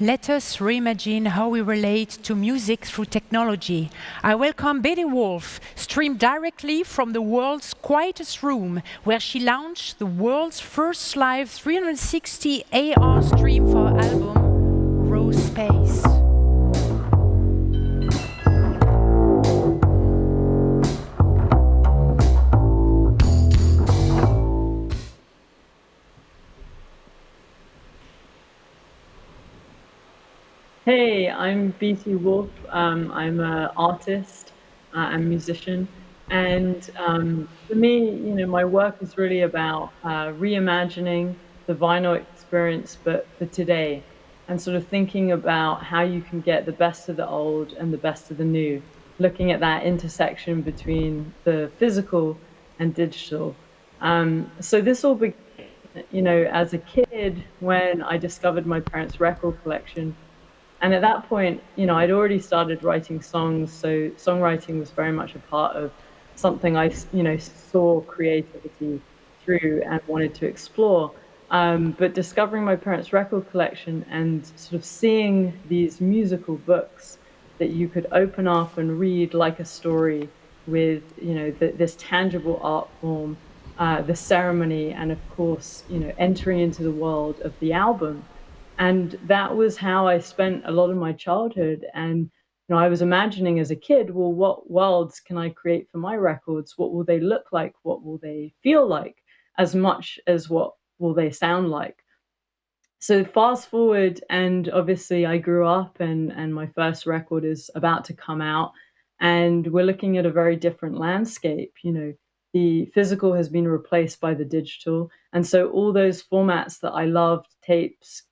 Let us reimagine how we relate to music through technology. I welcome Beatie Wolfe, streamed directly from the world's quietest room, where she launched the world's first live 360 AR stream for her album, Raw Space. Hey, I'm Beatie Wolfe. I'm an artist and musician, and for me, my work is really about reimagining the vinyl experience, but for today, and sort of thinking about how you can get the best of the old and the best of the new, looking at that intersection between the physical and digital. So this all began, as a kid when I discovered my parents' record collection. And at that point, I'd already started writing songs, so songwriting was very much a part of something saw creativity through and wanted to explore. But discovering my parents' record collection and sort of seeing these musical books that you could open up and read like a story with, this tangible art form, the ceremony, and of course, entering into the world of the album. And that was how I spent a lot of my childhood. And I was imagining as a kid, well, what worlds can I create for my records? What will they look like? What will they feel like? As much as what will they sound like? So fast forward, and obviously I grew up, and my first record is about to come out, and we're looking at a very different landscape. The physical has been replaced by the digital, and so all those formats that I loved, tapes,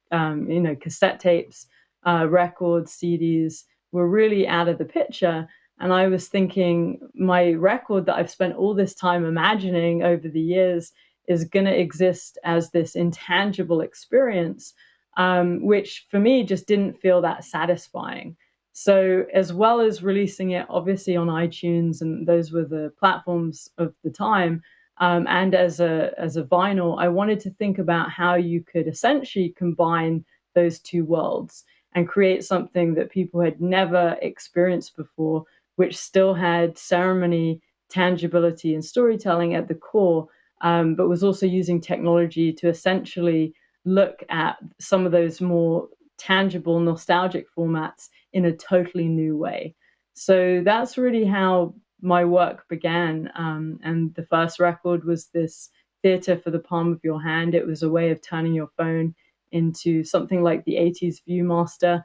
cassette tapes, records, CDs, were really out of the picture. And I was thinking, my record that I've spent all this time imagining over the years is going to exist as this intangible experience, which for me just didn't feel that satisfying. So, as well as releasing it obviously on iTunes, and those were the platforms of the time, and as a vinyl, I wanted to think about how you could essentially combine those two worlds and create something that people had never experienced before, which still had ceremony, tangibility, and storytelling at the core, but was also using technology to essentially look at some of those more tangible, nostalgic formats in a totally new way. So that's really how my work began. And the first record was this theater for the palm of your hand. It was a way of turning your phone into something like the 80s Viewmaster.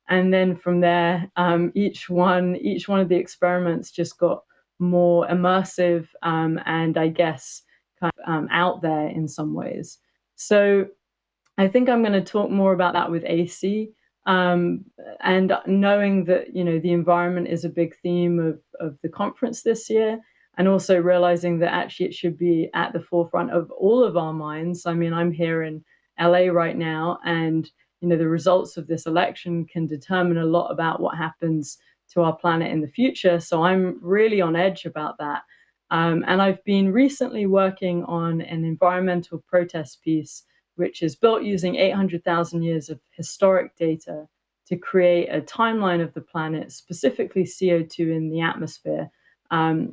And then from there, each one of the experiments just got more immersive, and I guess kind of out there in some ways. So I think I'm going to talk more about that with AC. And knowing that, the environment is a big theme of the conference this year, and also realizing that actually it should be at the forefront of all of our minds. I mean, I'm here in LA right now, and, the results of this election can determine a lot about what happens to our planet in the future. So I'm really on edge about that. And I've been recently working on an environmental protest piece, which is built using 800,000 years of historic data to create a timeline of the planet, specifically CO2 in the atmosphere,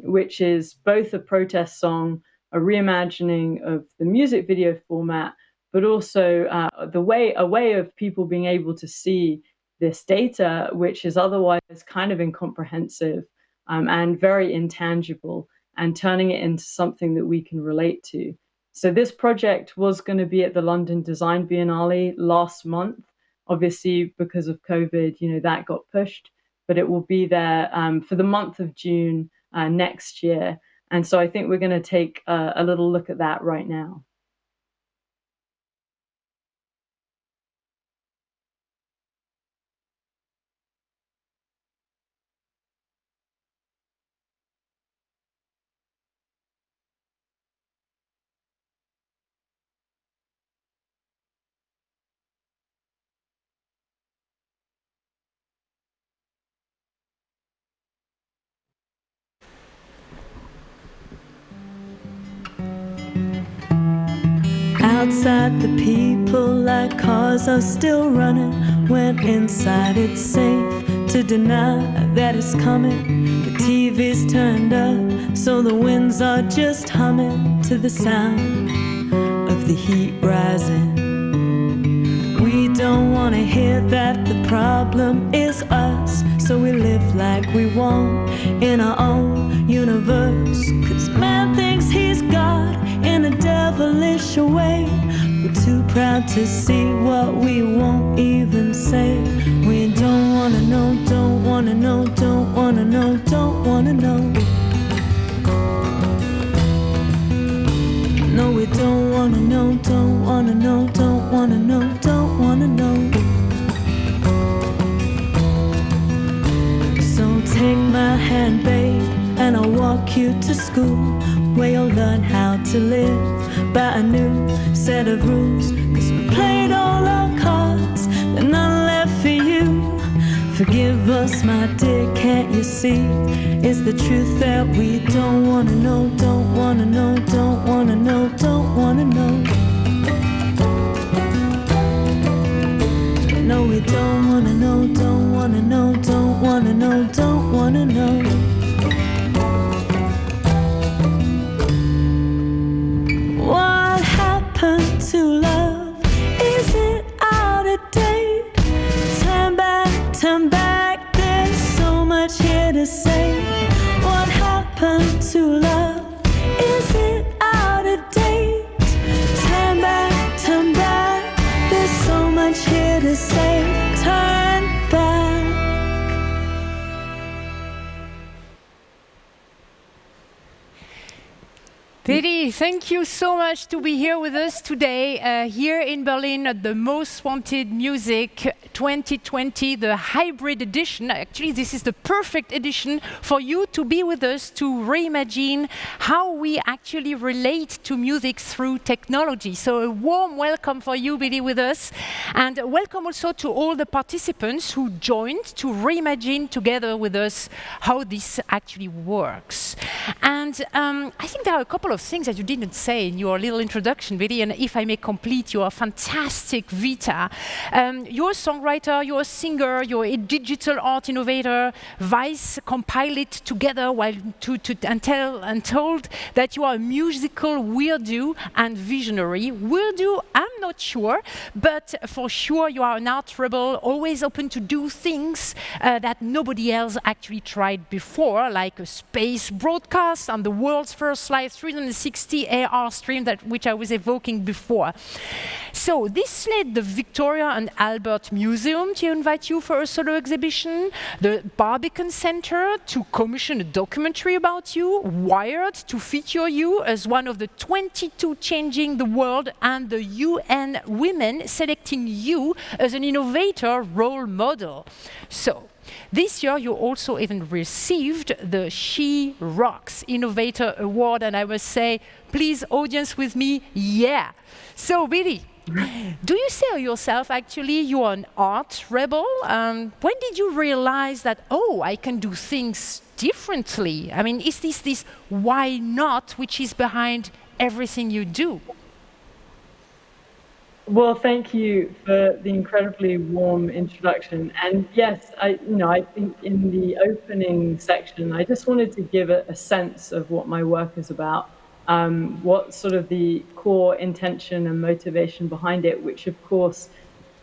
which is both a protest song, a reimagining of the music video format, but also a way of people being able to see this data, which is otherwise kind of incomprehensive, and very intangible, and turning it into something that we can relate to. So this project was going to be at the London Design Biennale last month. Obviously, because of COVID, that got pushed, but it will be there for the month of June, next year. And so I think we're going to take a little look at that right now. Outside the people like cars are still running, when inside it's safe to deny that it's coming. The TV's turned up so the winds are just humming to the sound of the heat rising. We don't want to hear that the problem is us, so we live like we want in our own universe. 'Cause man thinks he's God in a devilish way. We're too proud to see what we won't even say. We don't wanna know, don't wanna know, don't wanna know, don't wanna know. No, we don't wanna know, don't wanna know, don't wanna know, don't wanna know. So take my hand, babe, and I'll walk you to school, where you'll learn how to live by a new set of rules. 'Cause we played all our cards, and none left for you. Forgive us, my dear, can't you see? It's the truth that we don't wanna know, don't wanna know, don't wanna know, don't wanna know. No, we don't wanna know, don't wanna know, don't wanna know, don't wanna know. What happened to love? Is it out of date? Turn back, there's so much here to say. What happened to love? Is it out of date? Turn back, there's so much here to say. Turn back. Beatie, thank you so much to be here with us today, here in Berlin at the Most Wanted Music 2020, the hybrid edition. Actually, this is the perfect edition for you to be with us to reimagine how we actually relate to music through technology. So a warm welcome for you, Beatie, with us. And welcome also to all the participants who joined to reimagine together with us how this actually works. And I think there are a couple of things that you didn't say in your little introduction, Beatie, and if I may complete your fantastic vita. You're a songwriter, you're a singer, you're a digital art innovator. Vice compiled it together while and told that you are a musical weirdo and visionary. Weirdo, I'm not sure, but for sure you are an art rebel, always open to do things that nobody else actually tried before, like a space broadcast on the world's first live 360 AR stream, which I was evoking before. So this led the Victoria and Albert Museum to invite you for a solo exhibition, the Barbican Center to commission a documentary about you, Wired to feature you as one of the 22 changing the world, and the UN Women selecting you as an innovator role model. So this year, you also even received the She Rocks Innovator Award, and I must say, please, audience with me, yeah. So, Beatie, do you say yourself, actually, you are an art rebel? When did you realize that, oh, I can do things differently? I mean, is this why not, which is behind everything you do? Well, thank you for the incredibly warm introduction. And yes, I think in the opening section, I just wanted to give a sense of what my work is about, what sort of the core intention and motivation behind it, which of course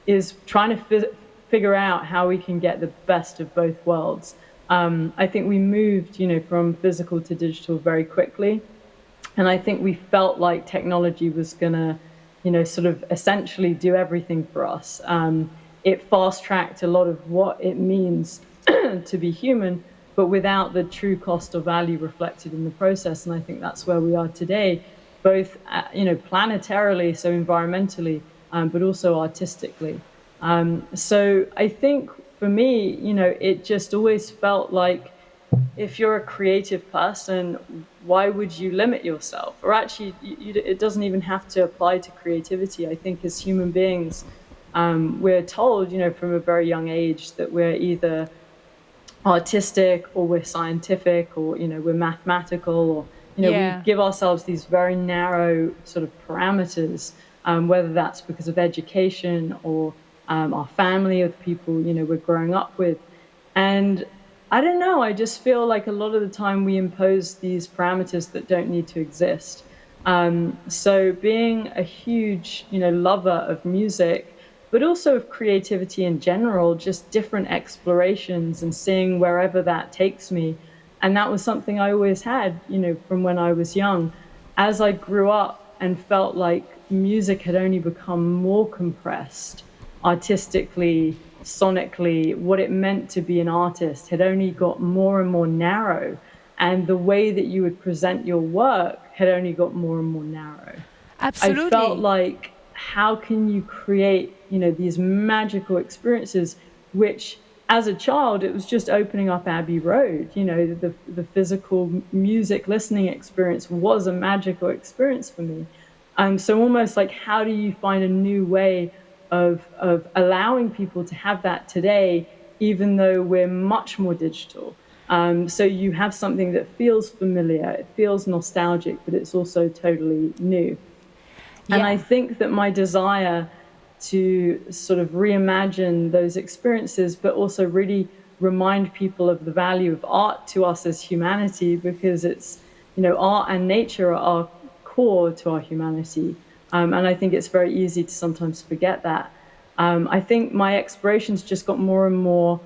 is trying to figure out how we can get the best of both worlds. I think we moved, from physical to digital very quickly. And I think we felt like technology was going to sort of essentially do everything for us. It fast-tracked a lot of what it means to be human, but without the true cost or value reflected in the process. And I think that's where we are today, both planetarily, so environmentally, but also artistically. So I think for me, it just always felt like, if you're a creative person, why would you limit yourself? Or actually, it doesn't even have to apply to creativity. I think as human beings, we're told, from a very young age that we're either artistic or we're scientific or, we're mathematical or, Yeah. we give ourselves these very narrow sort of parameters, whether that's because of education or our family or the people, we're growing up with. And I don't know, I just feel like a lot of the time we impose these parameters that don't need to exist. So being a huge, lover of music, but also of creativity in general, just different explorations and seeing wherever that takes me. And that was something I always had, from when I was young. As I grew up and felt like music had only become more compressed artistically, sonically, what it meant to be an artist had only got more and more narrow. And the way that you would present your work had only got more and more narrow. Absolutely. I felt like, how can you create, these magical experiences, which as a child, it was just opening up Abbey Road. The physical music listening experience was a magical experience for me. So almost like, how do you find a new way of allowing people to have that today, even though we're much more digital? So you have something that feels familiar, it feels nostalgic, but it's also totally new. Yeah. And I think that my desire to sort of reimagine those experiences, but also really remind people of the value of art to us as humanity, because it's, art and nature are core to our humanity. And I think it's very easy to sometimes forget that. I think my explorations just got more and more,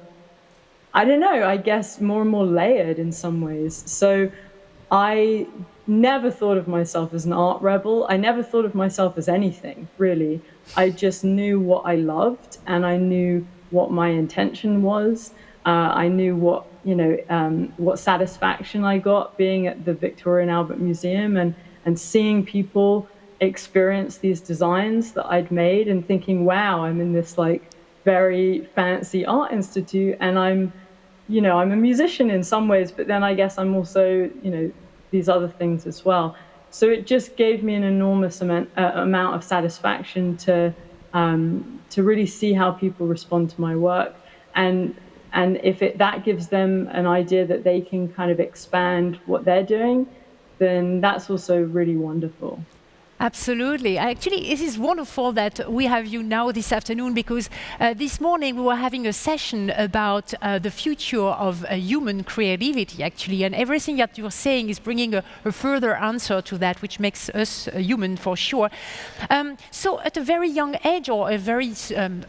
I don't know, I guess more and more layered in some ways. So I never thought of myself as an art rebel. I never thought of myself as anything, really. I just knew what I loved, and I knew what my intention was. I knew what satisfaction I got being at the Victoria and Albert Museum and seeing people experience these designs that I'd made and thinking, wow, I'm in this like very fancy art institute, and I'm a musician in some ways, but then I guess I'm also, these other things as well. So it just gave me an enormous amount of satisfaction to really see how people respond to my work, and if that gives them an idea that they can kind of expand what they're doing, then that's also really wonderful. Absolutely. Actually, it is wonderful that we have you now this afternoon, because this morning we were having a session about the future of human creativity, actually, and everything that you're saying is bringing a further answer to that, which makes us human for sure. So at a very young age, or a very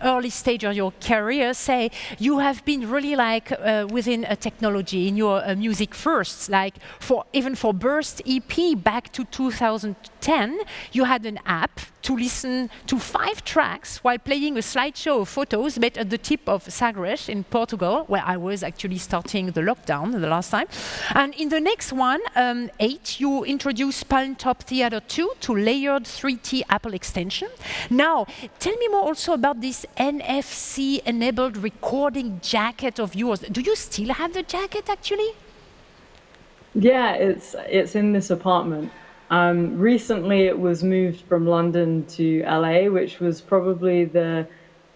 early stage of your career, say, you have been really like within a technology in your music first, like even for Burst EP back to 2010, you had an app to listen to 5 tracks while playing a slideshow of photos made at the tip of Sagres in Portugal, where I was actually starting the lockdown the last time. And in the next one, 8, you introduced Palmtop Theater 2 to layered 3T Apple extension. Now, tell me more also about this NFC-enabled recording jacket of yours. Do you still have the jacket, actually? Yeah, it's in this apartment. Recently, it was moved from London to LA, which was probably the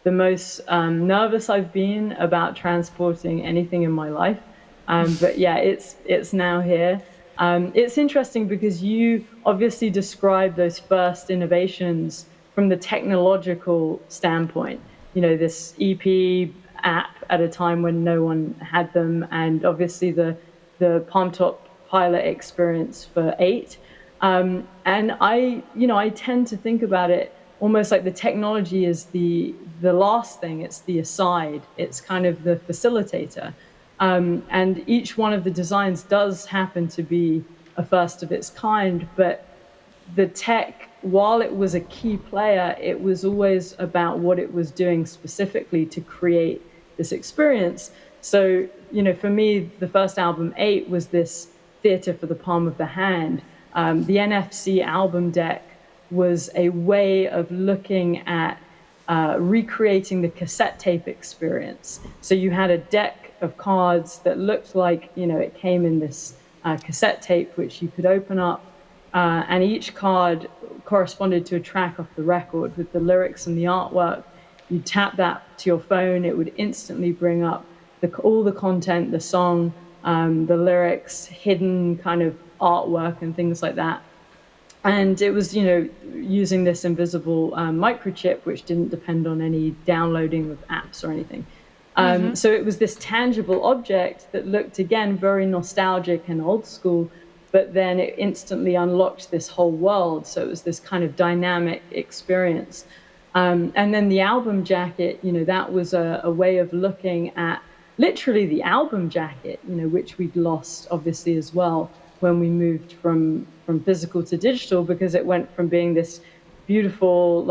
most nervous I've been about transporting anything in my life. But yeah, it's now here. It's interesting because you obviously describe those first innovations from the technological standpoint. This EP app at a time when no one had them, and obviously the Palmtop pilot experience for 8. And I tend to think about it almost like the technology is the last thing, it's the aside, it's kind of the facilitator. And each one of the designs does happen to be a first of its kind, but the tech, while it was a key player, it was always about what it was doing specifically to create this experience. So, for me, the first album, 8, was this theater for the palm of the hand. The NFC album deck was a way of looking at recreating the cassette tape experience. So you had a deck of cards that looked like, it came in this cassette tape, which you could open up, and each card corresponded to a track off the record with the lyrics and the artwork. You tap that to your phone, it would instantly bring up all the content, the song, the lyrics, hidden kind of artwork and things like that. And it was, using this invisible microchip, which didn't depend on any downloading of apps or anything. So it was this tangible object that looked, again, very nostalgic and old school, but then it instantly unlocked this whole world. So it was this kind of dynamic experience. And then the album jacket, that was a way of looking at literally the album jacket, which we'd lost, obviously, as well, when we moved from physical to digital, because it went from being this beautiful,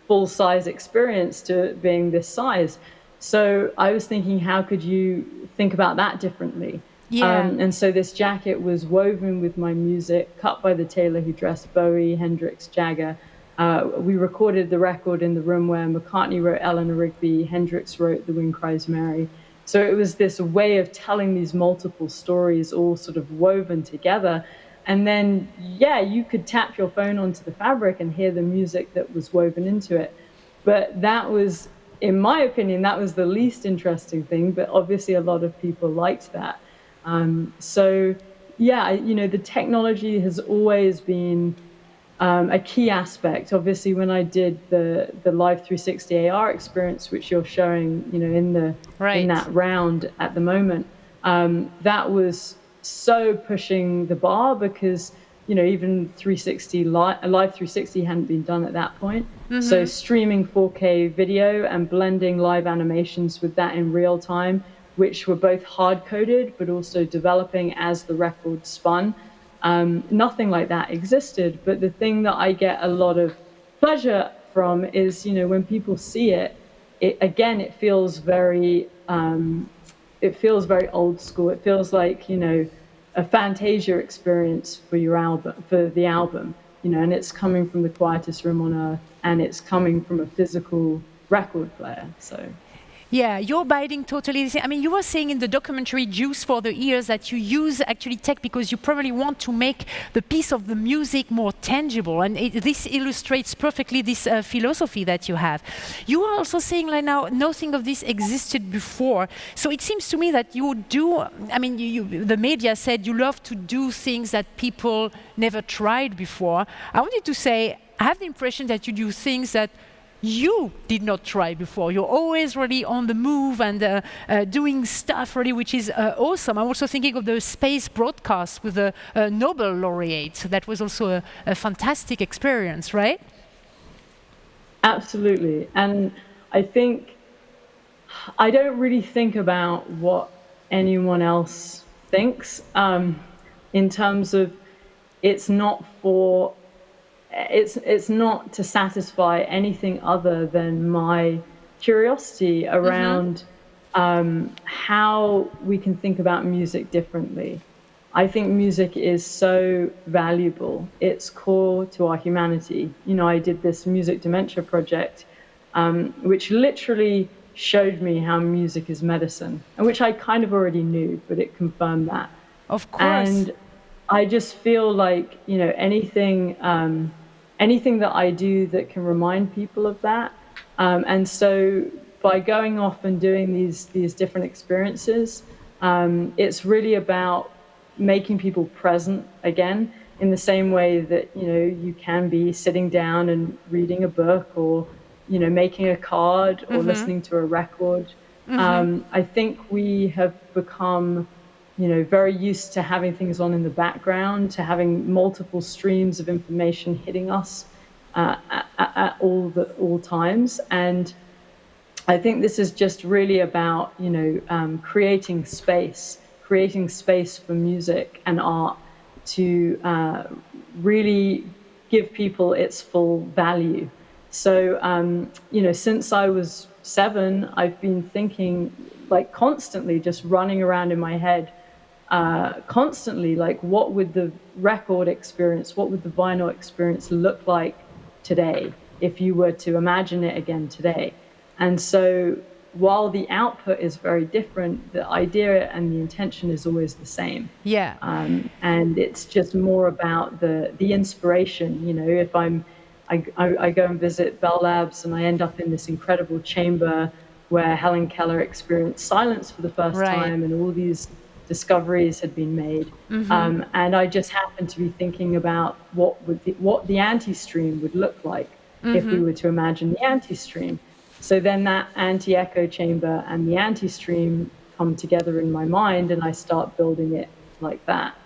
full-size experience to being this size. So I was thinking, how could you think about that differently? Yeah. And so this jacket was woven with my music, cut by the tailor who dressed Bowie, Hendrix, Jagger. We recorded the record in the room where McCartney wrote Eleanor Rigby, Hendrix wrote The Wind Cries Mary. So it was this way of telling these multiple stories all sort of woven together. And then, you could tap your phone onto the fabric and hear the music that was woven into it. But that was, in my opinion, that was the least interesting thing. But obviously a lot of people liked that. The technology has always been a key aspect. Obviously, when I did the Live 360 AR experience, which you're showing, in that round at the moment, that was so pushing the bar, because even 360 Live 360 hadn't been done at that point. So streaming 4K video and blending live animations with that in real time, which were both hard coded but also developing as the record spun. Nothing like that existed. But the thing that I get a lot of pleasure from is, when people see it, it feels very old school. It feels like, a Fantasia experience for the album, and it's coming from the quietest room on earth, and it's coming from a physical record player. So. Yeah, you're biting totally. I mean, you were saying in the documentary Juice for the Ears that you use actually tech because you probably want to make the piece of the music more tangible. And this illustrates perfectly this philosophy that you have. You are also saying like now, nothing of this existed before. So it seems to me that you do, the media said you love to do things that people never tried before. I wanted to say, I have the impression that you do things that you did not try before. You're always really on the move and doing stuff really, which is awesome. I'm also thinking of the space broadcast with the Nobel laureate. That was also a fantastic experience, right? Absolutely. And I think I don't really think about what anyone else thinks in terms of it's not to satisfy anything other than my curiosity around how we can think about music differently. I think music is so valuable. It's core to our humanity. I did this music dementia project, which literally showed me how music is medicine, and which I kind of already knew, but it confirmed that. Of course. And I just feel like, anything that I do that can remind people of that. And so by going off and doing these different experiences, it's really about making people present again, in the same way that, you can be sitting down and reading a book, or, making a card, or listening to a record. I think we have become very used to having things on in the background, to having multiple streams of information hitting us at all times. And I think this is just really about, creating space for music and art to really give people its full value. So, since I was 7, I've been thinking, like constantly just running around in my head, constantly, like what would the record experience, what would the vinyl experience look like today if you were to imagine it again today? And so while the output is very different, the idea and the intention is always the same. Yeah. And it's just more about the inspiration. You know, if I go and visit Bell Labs and I end up in this incredible chamber where Helen Keller experienced silence for the first time, and all these discoveries had been made. And I just happened to be thinking about what the anti-stream would look like if we were to imagine the anti-stream. So then that anti-echo chamber and the anti-stream come together in my mind, and I start building it like that.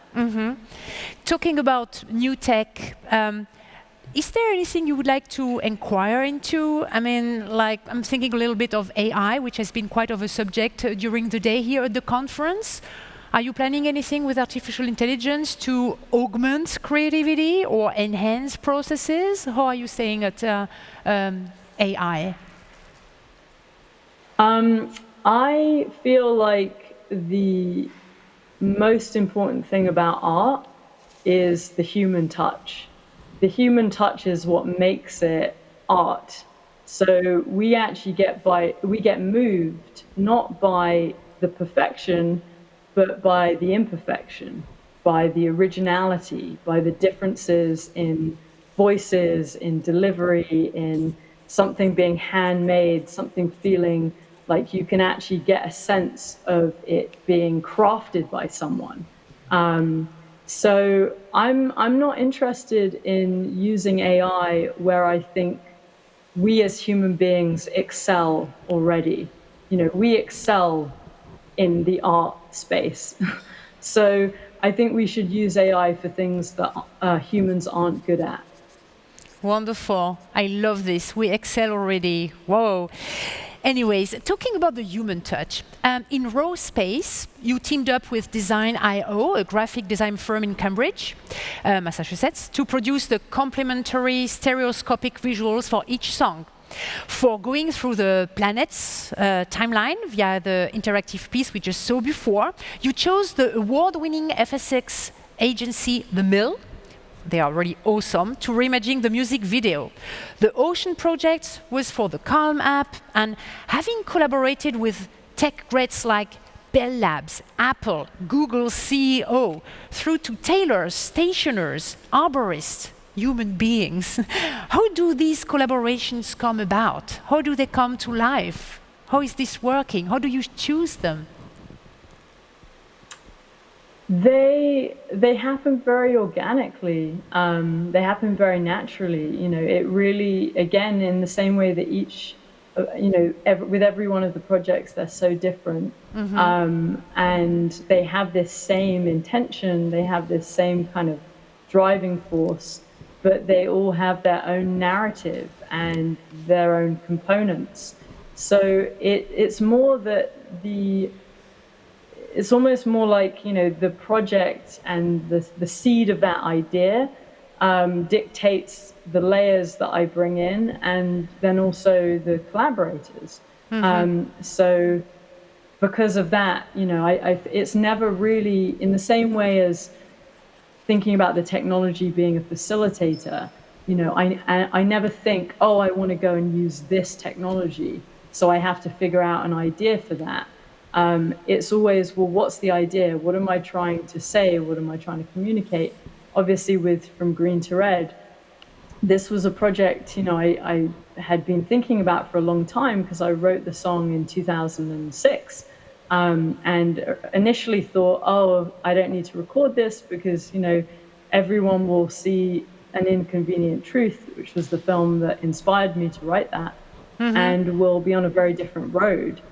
Talking about new tech, is there anything you would like to inquire into? I mean, like, I'm thinking a little bit of AI, which has been quite of a subject during the day here at the conference. Are you planning anything with artificial intelligence to augment creativity or enhance processes? How are you saying at AI? I feel like the most important thing about art is the human touch. The human touch is what makes it art. So we actually get moved not by the perfection, but by the imperfection, by the originality, by the differences in voices, in delivery, in something being handmade, something feeling like you can actually get a sense of it being crafted by someone. So I'm not interested in using AI where I think we as human beings excel already. You know, we excel in the art space. So I think we should use AI for things that humans aren't good at. Wonderful. I love this. We excel already. Whoa. Anyways, talking about the human touch, in Raw Space, you teamed up with Design.io, a graphic design firm in Cambridge, Massachusetts, to produce the complementary stereoscopic visuals for each song. For going through the planet's timeline via the interactive piece we just saw before, you chose the award-winning FSX agency, The Mill. They are really awesome, to reimaging the music video. The Ocean project was for the Calm app, and having collaborated with tech greats like Bell Labs, Apple, Google CEO, through to tailors, stationers, arborists, human beings. How do these collaborations come about? How do they come to life? How is this working? How do you choose them? They happen very organically. They happen very naturally. You know, it really, again, in the same way that each, with every one of the projects, they're so different. And they have this same intention. They have this same kind of driving force, but they all have their own narrative and their own components. So it's more that it's almost more like, the project and the seed of that idea dictates the layers that I bring in, and then also the collaborators. So because of that, it's never really in the same way as thinking about the technology being a facilitator. I never think, oh, I want to go and use this technology, so I have to figure out an idea for that. It's always, well, what's the idea? What am I trying to say? What am I trying to communicate? Obviously, with From Green to Red, this was a project, I had been thinking about for a long time, because I wrote the song in 2006. And initially thought, oh, I don't need to record this because, everyone will see An Inconvenient Truth, which was the film that inspired me to write that, and we'll be on a very different road.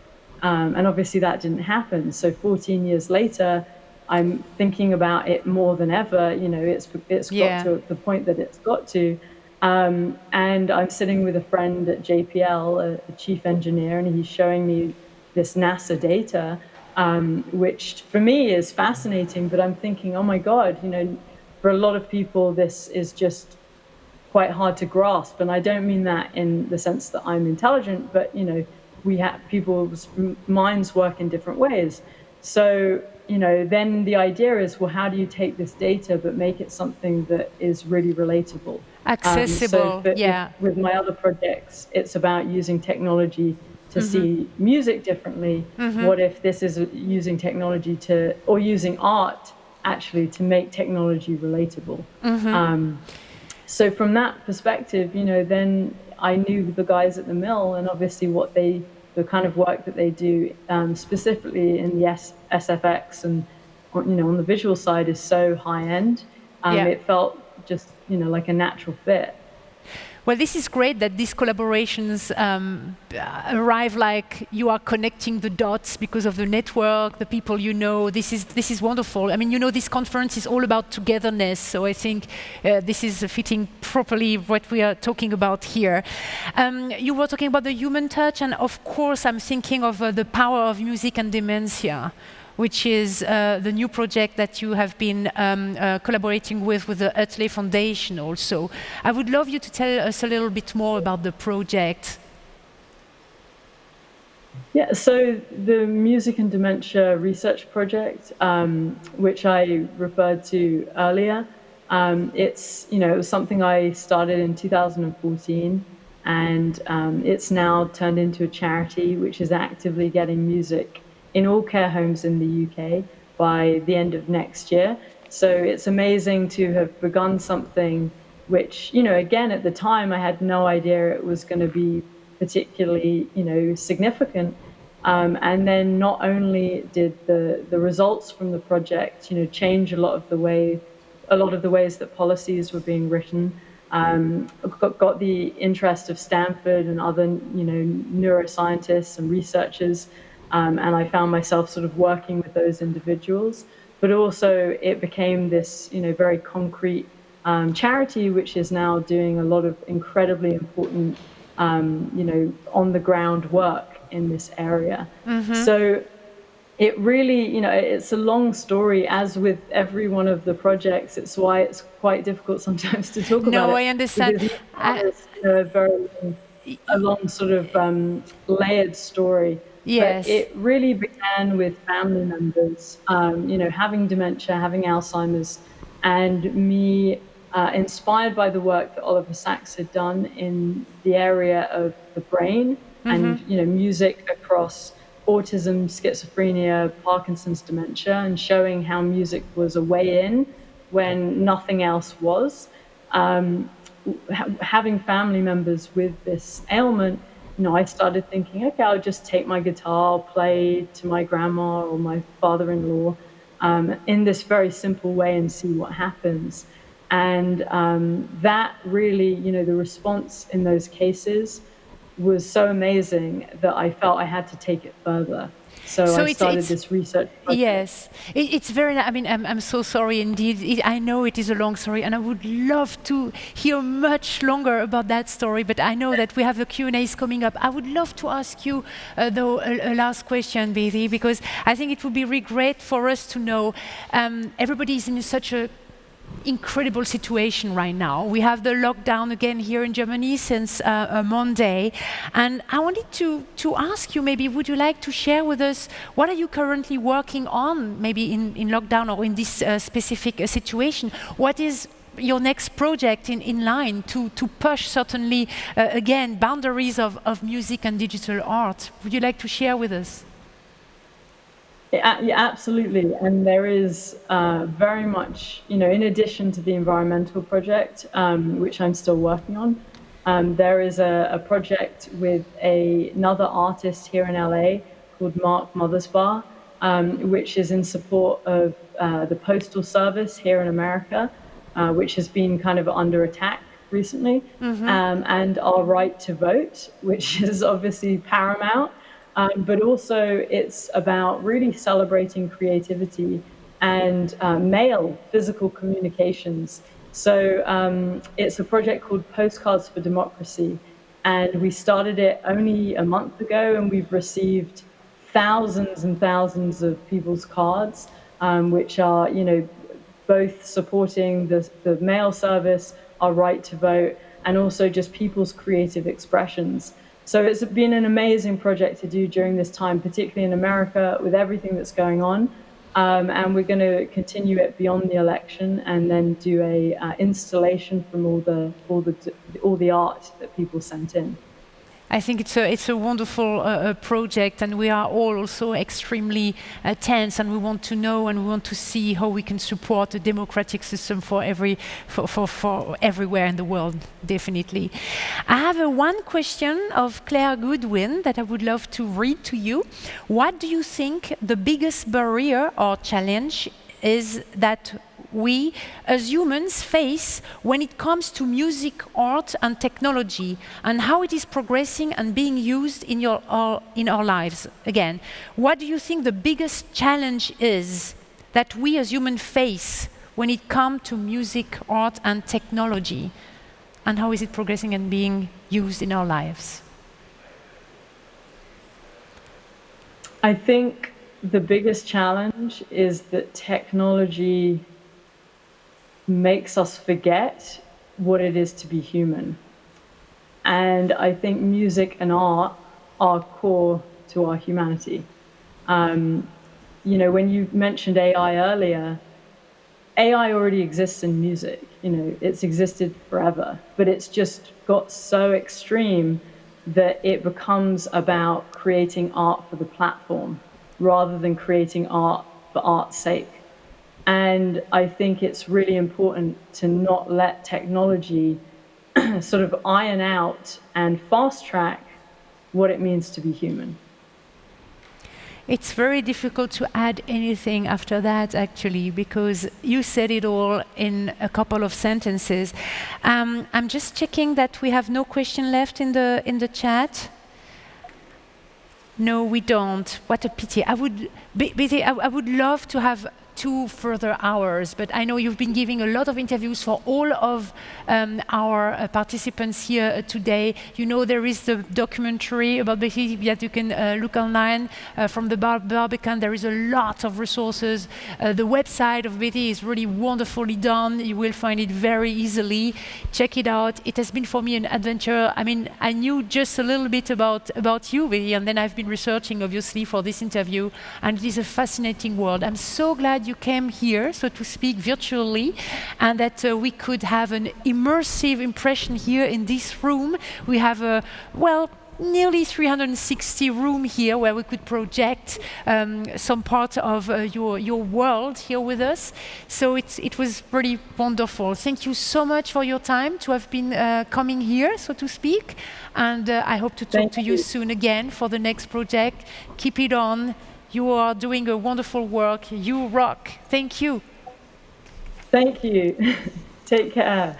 And obviously that didn't happen. So 14 years later, I'm thinking about it more than ever. It's got to the point that it's got to. And I'm sitting with a friend at JPL, a chief engineer, and he's showing me this NASA data, which for me is fascinating. But I'm thinking, oh my God, for a lot of people, this is just quite hard to grasp. And I don't mean that in the sense that I'm intelligent, but people's minds work in different ways. So, then the idea is, well, how do you take this data but make it something that is really relatable? Accessible, yeah. With my other projects, it's about using technology to see music differently. What if this is using technology or using art actually to make technology relatable? So from that perspective, then I knew the guys at the mill, and obviously the kind of work that they do, specifically in the SFX and on the visual side, is so high end. It felt just like a natural fit. Well, this is great that these collaborations arrive like you are connecting the dots because of the network, the people you know. This is wonderful. I mean, this conference is all about togetherness, so I think this is fitting properly what we are talking about here. You were talking about the human touch, and of course I'm thinking of the power of music and dementia, which is the new project that you have been collaborating with the Utley Foundation also. I would love you to tell us a little bit more about the project. Yeah, so the Music and Dementia Research Project, which I referred to earlier, it's it was something I started in 2014, and it's now turned into a charity which is actively getting music in all care homes in the UK by the end of next year. So it's amazing to have begun something which, again, at the time I had no idea it was going to be particularly, significant. And then not only did the results from the project, change a lot of the ways that policies were being written, got the interest of Stanford and other, neuroscientists and researchers. And I found myself sort of working with those individuals, but also it became this, very concrete charity, which is now doing a lot of incredibly important, on the ground work in this area. So it really, it's a long story, as with every one of the projects. It's why it's quite difficult sometimes to talk about it. No, I understand. It's a long sort of layered story. Yes. But it really began with family members, having dementia, having Alzheimer's, and me inspired by the work that Oliver Sacks had done in the area of the brain and, music across autism, schizophrenia, Parkinson's, dementia, and showing how music was a way in when nothing else was. Having family members with this ailment, I started thinking, okay, I'll just take my guitar, I'll play to my grandma or my father-in-law in this very simple way and see what happens. And that really, the response in those cases was so amazing that I felt I had to take it further. So I started this research project. Yes, it's very, I'm so sorry indeed. I know it is a long story, and I would love to hear much longer about that story, but I know that we have the Q&As coming up. I would love to ask you, though, a last question, Beatie, because I think it would be really great for us to know everybody is in such a incredible situation right now. We have the lockdown again here in Germany since Monday, and I wanted to ask you, maybe would you like to share with us what are you currently working on, maybe in lockdown or in this specific situation? What is your next project in line to push certainly again boundaries of music and digital art? Would you like to share with us? Yeah, absolutely. And there is very much, in addition to the environmental project, which I'm still working on, there is a project with another artist here in LA called Mark Mothersbaugh, which is in support of the Postal Service here in America, which has been kind of under attack recently, and our right to vote, which is obviously paramount. But also it's about really celebrating creativity and mail, physical communications. So it's a project called Postcards for Democracy, and we started it only a month ago, and we've received thousands and thousands of people's cards, which are, both supporting the mail service, our right to vote, and also just people's creative expressions. So it's been an amazing project to do during this time, particularly in America, with everything that's going on. And we're going to continue it beyond the election, and then do a installation from all the art that people sent in. I think it's a wonderful project, and we are all also extremely tense, and we want to know and we want to see how we can support a democratic system for everywhere in the world, definitely. I have one question of Claire Goodwin that I would love to read to you. What do you think the biggest barrier or challenge is that we as humans face when it comes to music, art and technology, and how it is progressing and being used in our lives? Again, what do you think the biggest challenge is that we as humans face when it comes to music, art and technology, and how is it progressing and being used in our lives? I think the biggest challenge is that technology makes us forget what it is to be human. And I think music and art are core to our humanity. You know, when you mentioned AI earlier, AI already exists in music. You know, it's existed forever, but it's just got so extreme that it becomes about creating art for the platform rather than creating art for art's sake. And I think it's really important to not let technology sort of iron out and fast track what it means to be human. It's very difficult to add anything after that, actually, because you said it all in a couple of sentences. I'm just checking that we have no question left in the chat. No, we don't. What a pity. I would love to have 2 further hours, but I know you've been giving a lot of interviews for all of our participants here today. You know, there is the documentary about Beatie that you can look online from the Barbican. There is a lot of resources. The website of Beatie is really wonderfully done. You will find it very easily. Check it out. It has been for me an adventure. I mean, I knew just a little bit about you, Beatie, and then I've been researching, obviously, for this interview, and it is a fascinating world. I'm so glad you came here, so to speak, virtually, and that we could have an immersive impression here in this room. We have a, well, nearly 360 room here where we could project some part of your world here with us. So it was really wonderful. Thank you so much for your time to have been coming here, so to speak. And I hope to talk to you soon again for the next project. Keep it on. You are doing a wonderful work. You rock. Thank you. Thank you. Take care.